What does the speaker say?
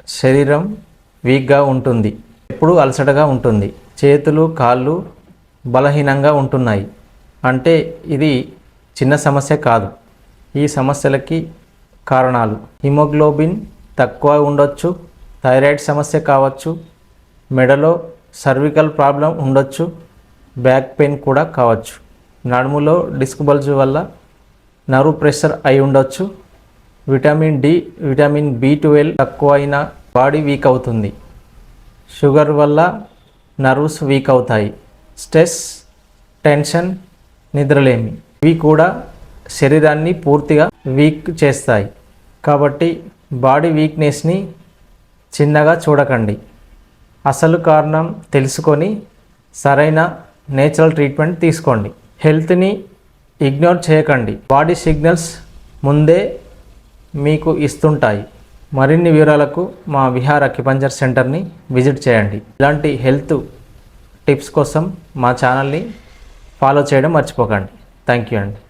శరీరం వీక్గా ఉంటుంది, ఎప్పుడు అలసటగా ఉంటుంది, చేతులు కాళ్ళు బలహీనంగా ఉంటున్నాయి అంటే ఇది చిన్న సమస్య కాదు. ఈ సమస్యలకి కారణాలు హిమోగ్లోబిన్ తక్కువ ఉండొచ్చు, థైరాయిడ్ సమస్య కావచ్చు, మెడలో సర్వికల్ ప్రాబ్లం ఉండొచ్చు, బ్యాక్ పెయిన్ కూడా కావచ్చు, నడుములో డిస్క్ బల్జ్ వల్ల నర్వ్ ప్రెషర్ అయి ఉండొచ్చు, విటమిన్ డి విటమిన్ B12 తక్కువైన బాడీ వీక్ అవుతుంది, షుగర్ వల్ల నర్వ్స్ వీక్ అవుతాయి, స్ట్రెస్ టెన్షన్ నిద్రలేమి ఇవి కూడా శరీరాన్ని పూర్తిగా వీక్ చేస్తాయి. కాబట్టి బాడీ వీక్నెస్ని చిన్నగా చూడకండి. అసలు కారణం తెలుసుకొని సరైన నేచురల్ ట్రీట్మెంట్ తీసుకోండి. హెల్త్ని ఇగ్నోర్ చేయకండి. బాడీ సిగ్నల్స్ ముందే మీకు ఇస్తుంటాయి. మరిన్ని వివరాలకు మా విహార్ అక్యుపంక్చర్ సెంటర్ని విజిట్ చేయండి. ఇలాంటి హెల్త్ టిప్స్ కోసం మా ఛానల్ని ఫాలో చేయడం మర్చిపోకండి. థ్యాంక్ యూ అండి.